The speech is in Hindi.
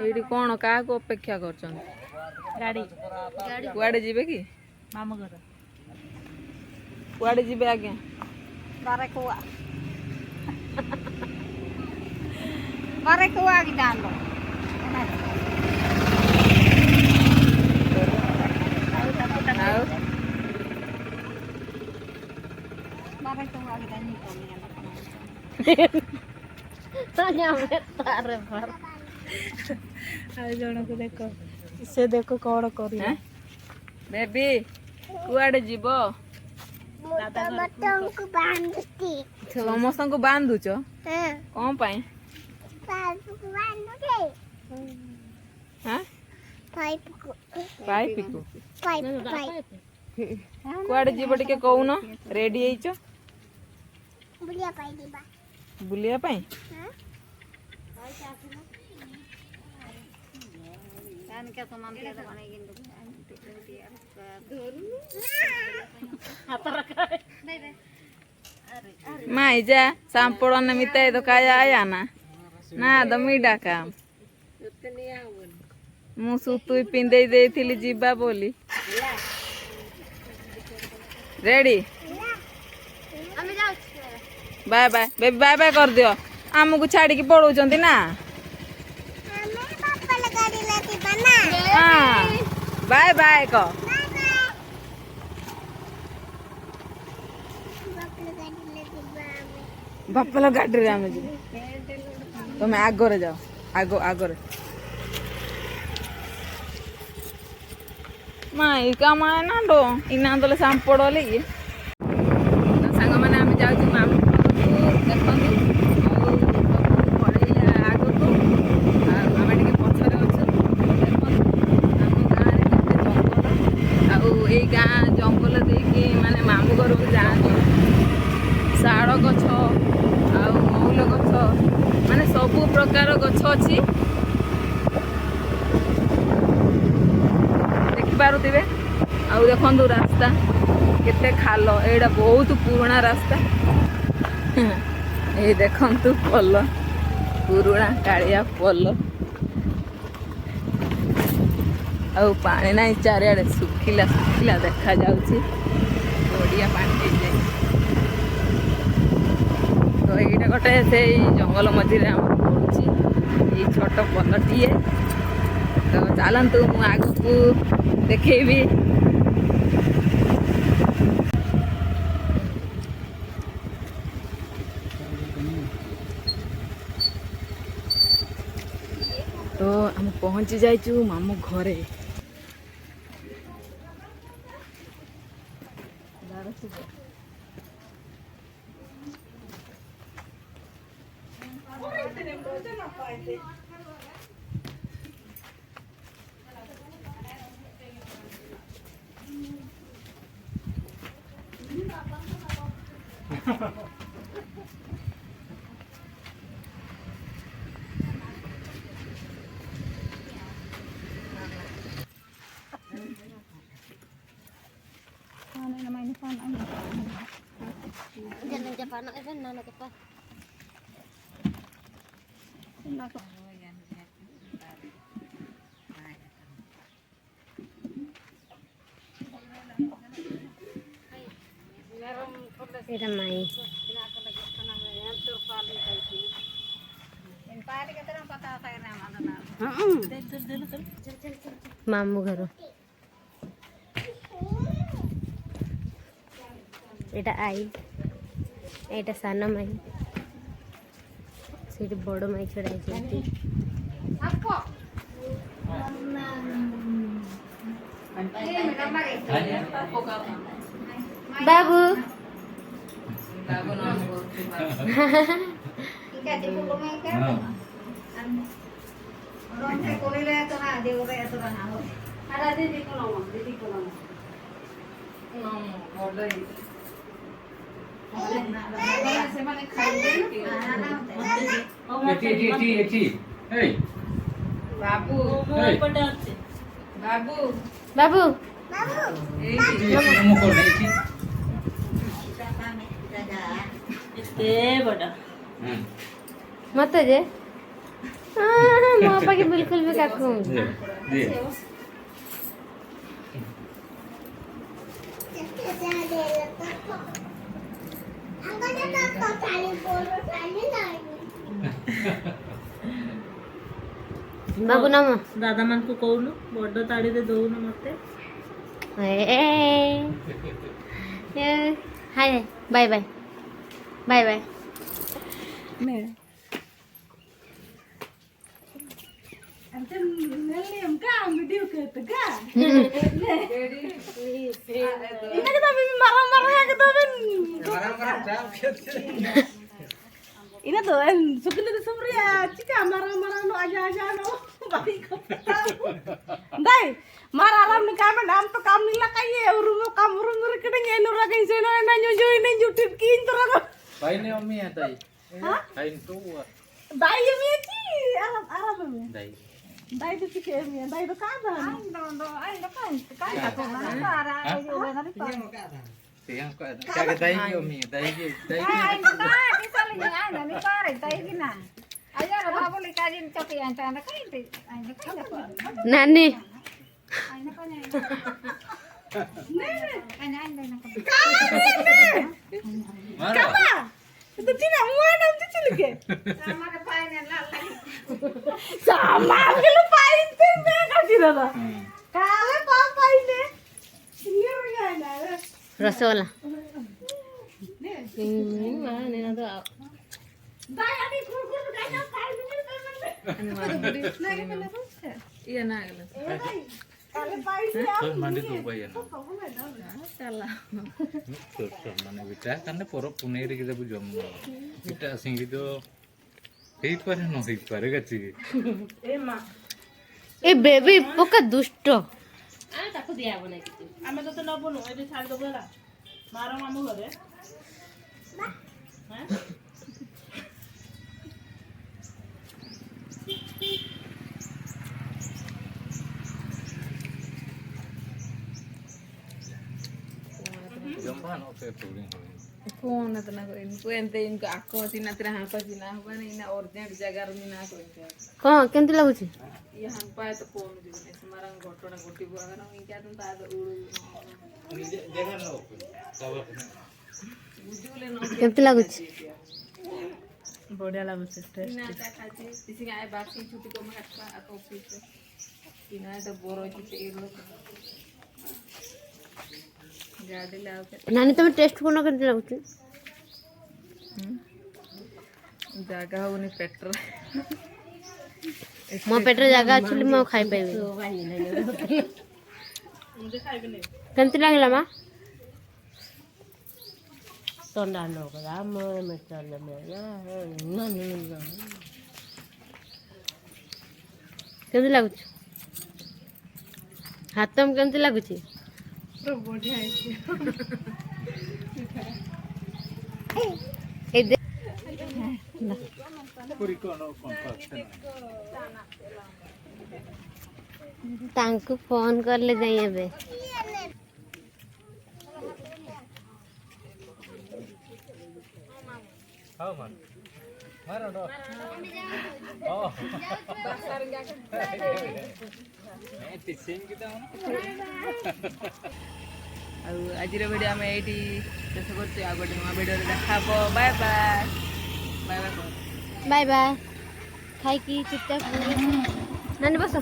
एठी कौन क्या अपेक्षा कर गाड़ी कुआडे जीवे कि मामू घर कुआडे जीवे आगे बारे कुआ बारे कुआ की जान लो आओ बारे कुआ की जान को ताजा में तारे पर आ जण को देखो से देखो कौन करी बेबी कुआडे जीवो समस्त को बांधुच कौन पाए पाइप को कुआडे जीव टिके कहून रेडी हेइचो बुलिया पाई जान के सामान के बनेगी माई जा सांपड़ निमित्त तो काय आया ना दमी डाका मु सुतुई पिंदे देथिली जीवा बोली ready bye bye baby bye bye कर दियो आमको छाड़ी की पड़ौचंती ना हाँ बाय बाय को बापला गाड़ी रे आमे तुम आगरे जाओ आगो आगरे माई काम आए ना डो इना तो सांपड़े ये सांग मैंने आम जाऊँ मामू देखते आग को आम टे पचर अच्छे देखते आम गाँव गाँ जंगल देकी माने मामू घर को जाती शाड़ गछ मौल गछ माने सबु प्रकार गछ अच्छी देखिपे आउ देखु रास्ता केते खाल एटा बहुत पुराना रास्ता ये देखु पल पुराना कालिया पल आउ पानी ना चारिआडे सुखिला सुखिला देखा जाउछि बड़िया पानी जाए तो ये गोटे से जंगल मझे पड़ी छोट पलटीए तो चलतु मु आगू देखेबी तो हम पहुंची जाइचु मामू घरे Jangan Jepang itu nana apa? Ini mai. Mamu घर एटा आई एटा सान माई से बड़ माई छड़ाई बाबू बाबू बाबू बाबू मत जे ମୋ ପାଖେ ବିଲକୁଲ ବି କାଖୁ ବାବୁ ନମ ଦାଦା ମାନଙ୍କୁ କହୁନୁ ବଡ ତାଳିରେ ଦଉନୁ ମତେ। Hi bye bye bye bye ina tuh sebenarnya tuh semria cika marah-marah no aja no baik dai marah-marah nih kami nam tuh kami lah kayak urung kita nyenur lagi seno na nyuju ini jutit kintur apa Bayi ni Omi ya dai. Hah? Kain tua. dai mi ci Arab mi Dai. dai tuh cika mi dai tuh kada Tiang kau ada. Jaga dai ni Omi, dai ni. नानी Mana? itu cina mana itu cilike sama aku lupain tuh kan cina lah kalau papa ini ini orang rasgulla dai adi kur kayaknya kai iya na gala kalau pai Terus mandi tu bayi na. chala Terus mana kita kan porok puneri kita bujam. Kita asing itu. Hei pare no hei pare gachi. ए बेबी पोका दुष्ट ଆମେ ତତେ ନବୁନୁ ଏଠି ଛାଡ଼ିଦବୁ ହେଲା ମାର ମାମୁଁ ଘରେ Jamban oke turing. फोन त ना कोइन पुएन्ते इनको आको सिना तेरा हाथ सिना बने इना ओरिजिनल जगह रे ना कोइते कौन केमती लगुଛି यहाँ पाए तो फोन दिने समारंग घटना घटी बुआ ना इनका तो ता उड़ू Jaga no. Sabar. बुझुले न କେମତି ଲାଗୁଛି ବଢିଆ ଲାଗୁଛି ना ता खाते किसी का आए बाकी छुट्टी को मैं का आको ऑफिस इना तो बोरो की ते लोग गाड़ी लाओ के ନାନୀ ତମେ ଟେଷ୍ଟ କରୁନ କେମତି ଲାଗୁଛି ଜାଗା ହଉନି ପେଟ୍ରୋଲ ମୋ ପେଟରେ ଜାଗା ଅଛି ବୋଲି ମୁଁ ଖାଇପାରିବି କେମତି ଲାଗିଲା ମା ଥଣ୍ଡା ନକରା ମୋର ମେଟାଲ କେମତି ଲାଗୁଛି ହାତ କେମତି ଲାଗୁଛି ବଢିଆ ହେଇଛି ଏ ଦେ Puri kono kontak. ତାଙ୍କୁ ଫୋନ କଲେ ଯାଇ ଏବେ How man? Mara do. Oh. Teaching kita mana? ଆଉ ଆଜିର ଭିଡ଼ିଓ ଆମେ ଏଇଠି ଶେଷ କରୁଛୁ ଆଉ ଗୋଟେ ନୂଆ ଭିଡ଼ିଓରେ ଦେଖା ହବ bye bye bye bye bye bye ଖାଇକି ଚୁପଚାପ ନାନୀ ବସ